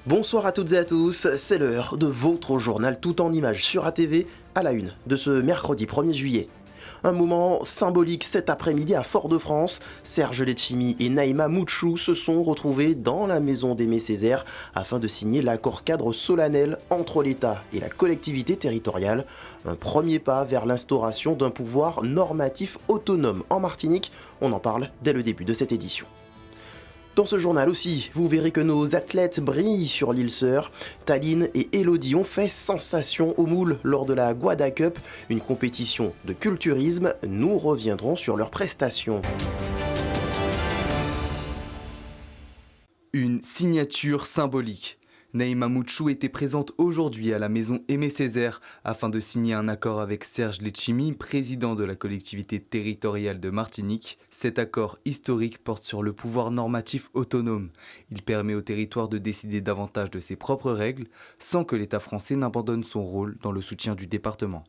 Bonsoir à toutes et à tous, c'est l'heure de votre journal tout en images sur ATV à la une de ce mercredi 1er juillet. Un moment symbolique cet après-midi à Fort-de-France, Serge Letchimy et Naïma Mouchou se sont retrouvés dans la maison d'Aimé Césaire afin de signer l'accord cadre solennel entre l'État et la collectivité territoriale, un premier pas vers l'instauration d'un pouvoir normatif autonome en Martinique, on en parle dès le début de cette édition. Dans ce journal aussi, vous verrez que nos athlètes brillent sur l'île Sœur. Taline et Elodie ont fait sensation au moule lors de la Guada Cup, une compétition de culturisme. Nous reviendrons sur leurs prestations. Une signature symbolique. Naïma Mouchou était présente aujourd'hui à la maison Aimé Césaire afin de signer un accord avec Serge Letchimy, président de la collectivité territoriale de Martinique. Cet accord historique porte sur le pouvoir normatif autonome. Il permet au territoire de décider davantage de ses propres règles sans que l'État français n'abandonne son rôle dans le soutien du département.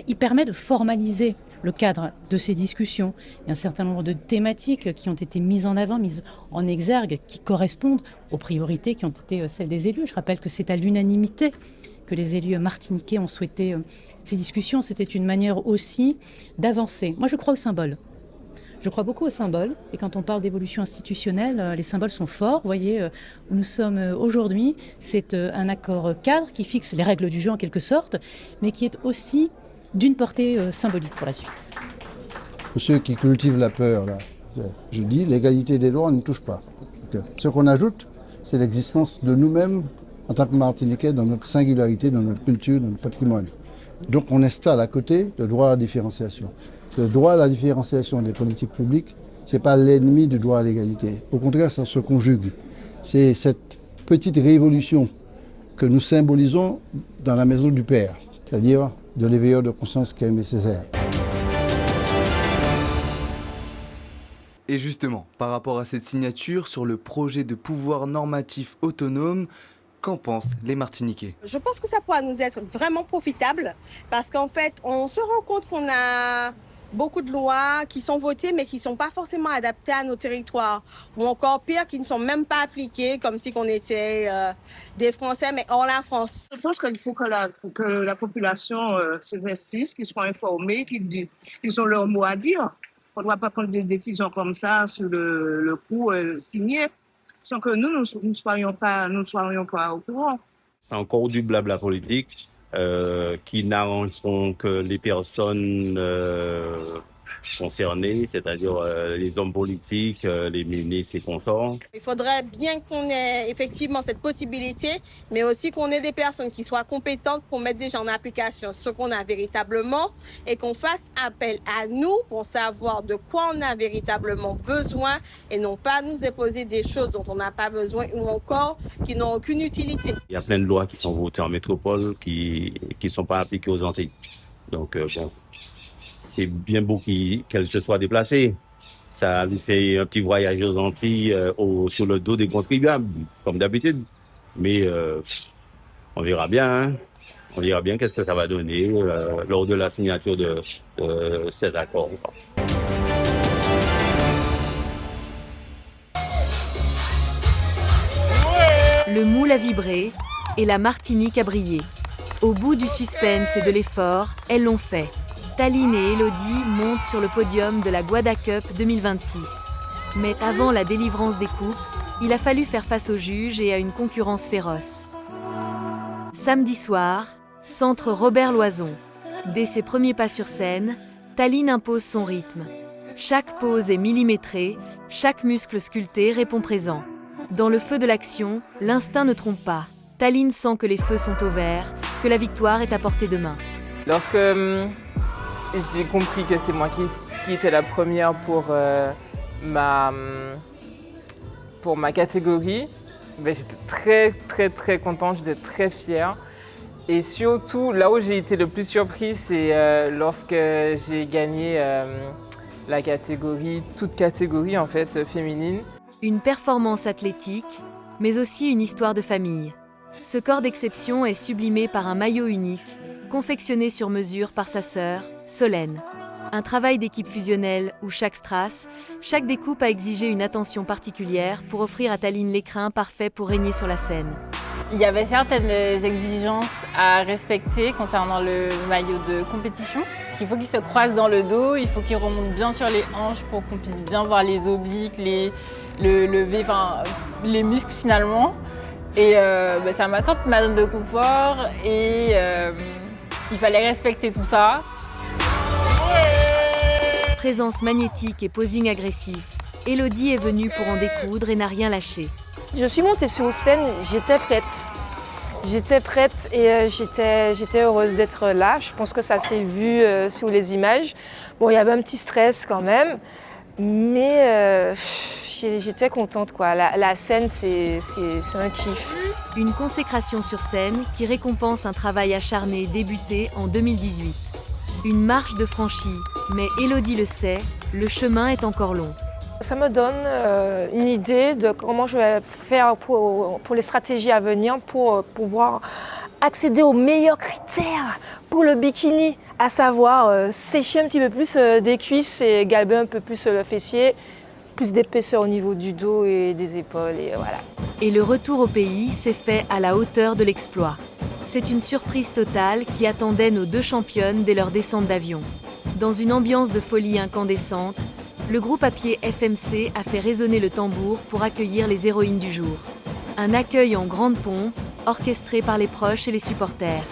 Il permet de formaliser le cadre de ces discussions. Il y a un certain nombre de thématiques qui ont été mises en avant, mises en exergue, qui correspondent aux priorités qui ont été celles des élus. Je rappelle que c'est à l'unanimité que les élus martiniquais ont souhaité ces discussions. C'était une manière aussi d'avancer. Moi, je crois au symbole. Je crois beaucoup aux symboles. Et quand on parle d'évolution institutionnelle, les symboles sont forts. Vous voyez, où nous sommes aujourd'hui, c'est un accord cadre qui fixe les règles du jeu en quelque sorte, mais qui est aussi d'une portée symbolique pour la suite. Pour ceux qui cultivent la peur, là, je dis l'égalité des droits, on ne touche pas. Ce qu'on ajoute, c'est l'existence de nous-mêmes en tant que Martiniquais dans notre singularité, dans notre culture, dans notre patrimoine. Donc on installe à côté le droit à la différenciation. Le droit à la différenciation des politiques publiques, ce n'est pas l'ennemi du droit à l'égalité. Au contraire, ça se conjugue. C'est cette petite révolution que nous symbolisons dans la maison du Père, c'est-à-dire de l'éveilleur de conscience qu'est Aimé Césaire. Et justement, par rapport à cette signature sur le projet de pouvoir normatif autonome, qu'en pensent les Martiniquais ? Je pense que ça pourra nous être vraiment profitable parce qu'en fait, on se rend compte qu'on a beaucoup de lois qui sont votées mais qui ne sont pas forcément adaptées à nos territoires ou encore pire, qui ne sont même pas appliquées comme si on était des Français mais hors la France. Je pense qu'il faut que la population s'investisse, qu'ils soient informés, qu'ils ont leur mot à dire. On ne doit pas prendre des décisions comme ça sur le coup signé sans que nous ne soyons pas au courant. Encore du blabla politique qui n'arrangeront que les personnes concernées, c'est-à-dire les hommes politiques, les ministres et consorts. Il faudrait bien qu'on ait effectivement cette possibilité, mais aussi qu'on ait des personnes qui soient compétentes pour mettre déjà en application ce qu'on a véritablement et qu'on fasse appel à nous pour savoir de quoi on a véritablement besoin et non pas nous imposer des choses dont on n'a pas besoin ou encore qui n'ont aucune utilité. Il y a plein de lois qui sont votées en métropole qui ne sont pas appliquées aux Antilles. Donc bon, c'est bien beau qu'elle se soit déplacée. Ça lui fait un petit voyage aux Antilles sur le dos des contribuables, comme d'habitude. Mais on verra bien. Hein. On verra bien qu'est-ce que ça va donner lors de la signature de cet accord. Le moule a vibré et la Martinique a brillé. Au bout du suspense et de l'effort, elles l'ont fait. Taline et Elodie montent sur le podium de la Guada Cup 2026. Mais avant la délivrance des coupes, il a fallu faire face aux juges et à une concurrence féroce. Samedi soir, centre Robert Loison. Dès ses premiers pas sur scène, Taline impose son rythme. Chaque pose est millimétrée, chaque muscle sculpté répond présent. Dans le feu de l'action, l'instinct ne trompe pas. Taline sent que les feux sont au vert, que la victoire est à portée de main. Lorsque j'ai compris que c'est moi qui étais la première pour ma catégorie, j'étais très contente, j'étais très fière. Et surtout, là où j'ai été le plus surpris, c'est lorsque j'ai gagné la catégorie, toute catégorie en fait, féminine. Une performance athlétique, mais aussi une histoire de famille. Ce corps d'exception est sublimé par un maillot unique, confectionné sur mesure par sa sœur, Solène. Un travail d'équipe fusionnel où chaque strass, chaque découpe a exigé une attention particulière pour offrir à Taline l'écrin parfait pour régner sur la scène. Il y avait certaines exigences à respecter concernant le maillot de compétition. Il faut qu'il se croise dans le dos, il faut qu'il remonte bien sur les hanches pour qu'on puisse bien voir les obliques, le lever, enfin les muscles finalement. Et ça m'a sorti ma zone de confort et il fallait respecter tout ça. Présence magnétique et posing agressif, Elodie est venue pour en découdre et n'a rien lâché. Je suis montée sur scène, j'étais prête. J'étais prête et j'étais heureuse d'être là. Je pense que ça s'est vu sur les images. Bon, il y avait un petit stress quand même, mais j'étais contente, quoi. La scène, c'est un kiff. Une consécration sur scène qui récompense un travail acharné débuté en 2018. Une marche de franchie, mais Elodie le sait, le chemin est encore long. Ça me donne une idée de comment je vais faire pour les stratégies à venir pour pouvoir accéder aux meilleurs critères pour le bikini, à savoir sécher un petit peu plus des cuisses et galber un peu plus le fessier, plus d'épaisseur au niveau du dos et des épaules et voilà. Et le retour au pays s'est fait à la hauteur de l'exploit. C'est une surprise totale qui attendait nos deux championnes dès leur descente d'avion. Dans une ambiance de folie incandescente, le groupe à pied FMC a fait résonner le tambour pour accueillir les héroïnes du jour. Un accueil en grande pompe, orchestré par les proches et les supporters.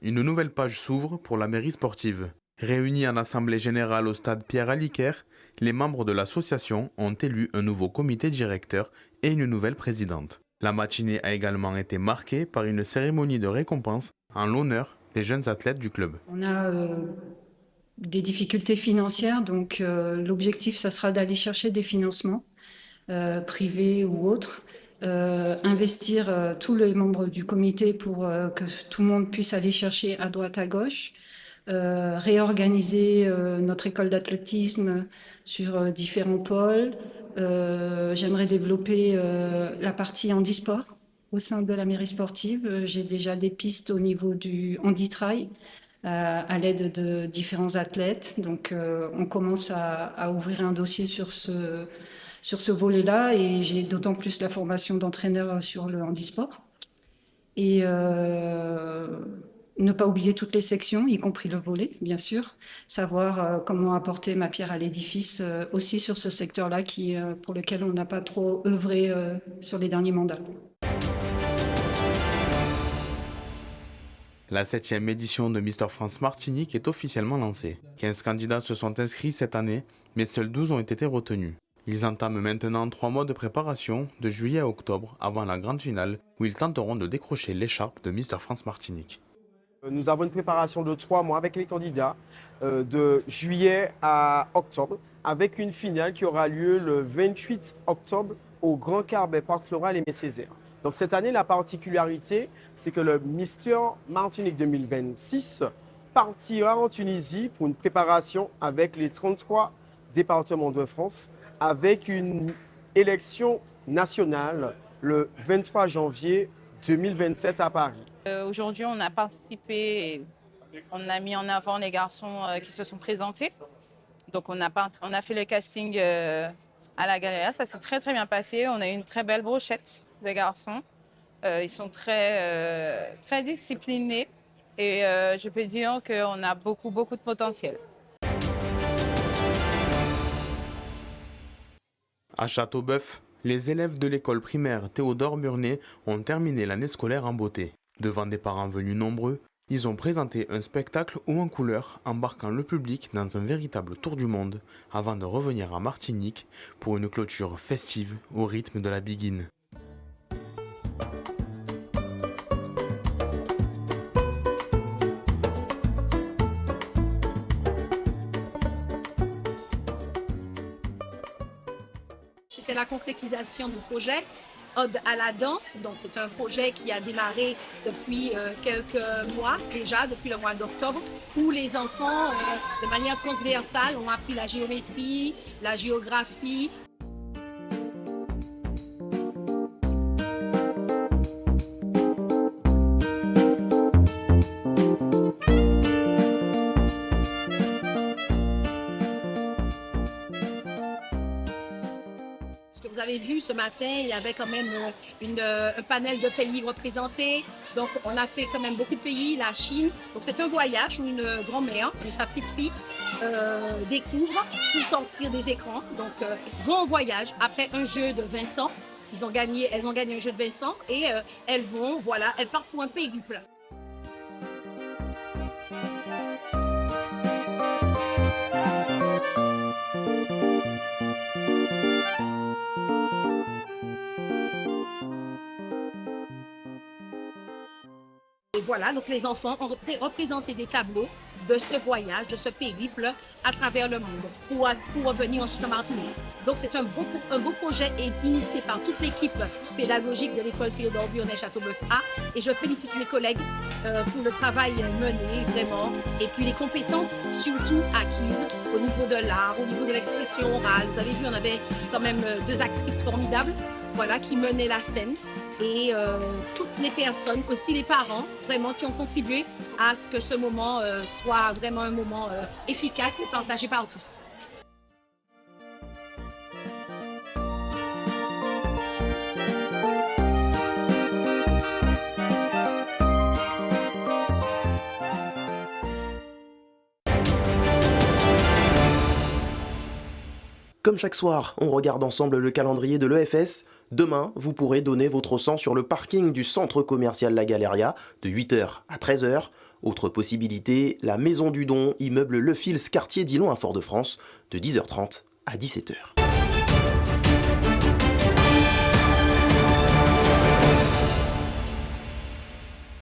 Une nouvelle page s'ouvre pour la mairie sportive. Réunis en assemblée générale au stade Pierre-Aliquer, les membres de l'association ont élu un nouveau comité directeur et une nouvelle présidente. La matinée a également été marquée par une cérémonie de récompense en l'honneur des jeunes athlètes du club. On a des difficultés financières, donc l'objectif, ça sera d'aller chercher des financements privés ou autres, investir tous les membres du comité pour que tout le monde puisse aller chercher à droite, à gauche, réorganiser notre école d'athlétisme sur différents pôles. J'aimerais développer la partie handisport au sein de la mairie sportive. J'ai déjà des pistes au niveau du handi-trail à l'aide de différents athlètes. Donc on commence à ouvrir un dossier sur ce volet-là et j'ai d'autant plus la formation d'entraîneur sur le handisport. Et ne pas oublier toutes les sections, y compris le volley, bien sûr. Savoir comment apporter ma pierre à l'édifice aussi sur ce secteur-là pour lequel on n'a pas trop œuvré sur les derniers mandats. La 7e édition de Mister France Martinique est officiellement lancée. 15 candidats se sont inscrits cette année, mais seuls 12 ont été retenus. Ils entament maintenant 3 mois de préparation, de juillet à octobre, avant la grande finale, où ils tenteront de décrocher l'écharpe de Mister France Martinique. Nous avons une préparation de 3 mois avec les candidats de juillet à octobre, avec une finale qui aura lieu le 28 octobre au Grand Carbet Parc Floral Aimé Césaire. Donc cette année, la particularité, c'est que le Mister Martinique 2026 partira en Tunisie pour une préparation avec les 33 départements de France, avec une élection nationale le 23 janvier 2027 à Paris. Aujourd'hui, on a participé, on a mis en avant les garçons qui se sont présentés. Donc, on a fait le casting à la Galeria. Ça s'est très, très bien passé. On a eu une très belle brochette de garçons. Ils sont très, très disciplinés et je peux dire qu'on a beaucoup, beaucoup de potentiel. À Châteauboeuf, les élèves de l'école primaire Théodore Murnay ont terminé l'année scolaire en beauté. Devant des parents venus nombreux, ils ont présenté un spectacle haut en couleurs embarquant le public dans un véritable tour du monde avant de revenir à Martinique pour une clôture festive au rythme de la biguine. C'était la concrétisation du projet Ode à la danse. Donc c'est un projet qui a démarré depuis quelques mois déjà, depuis le mois d'octobre, où les enfants, de manière transversale, ont appris la géométrie, la géographie. avez vu ce matin, il y avait quand même un panel de pays représentés. Donc, on a fait quand même beaucoup de pays, la Chine. Donc, c'est un voyage où une grand-mère et sa petite fille découvrent pour sortir des écrans. Donc, vont en voyage après un jeu de Vincent. Elles ont gagné un jeu de Vincent et elles partent pour un périple. Et voilà, donc les enfants ont représenté des tableaux de ce voyage, de ce périple à travers le monde pour revenir ensuite en Martinique. Donc c'est un beau projet initié par toute l'équipe pédagogique de l'école Théodore Burnet-Châteauboeuf A et je félicite mes collègues pour le travail mené vraiment et puis les compétences surtout acquises au niveau de l'art, au niveau de l'expression orale. Vous avez vu, on avait quand même 2 actrices formidables qui menaient la scène. Et toutes les personnes, aussi les parents, vraiment qui ont contribué à ce que ce moment soit vraiment un moment efficace et partagé par tous. Comme chaque soir, on regarde ensemble le calendrier de l'EFS. Demain, vous pourrez donner votre sang sur le parking du centre commercial La Galeria de 8h à 13h. Autre possibilité, la Maison du Don, immeuble Le Fils, quartier Dillon à Fort-de-France, de 10h30 à 17h.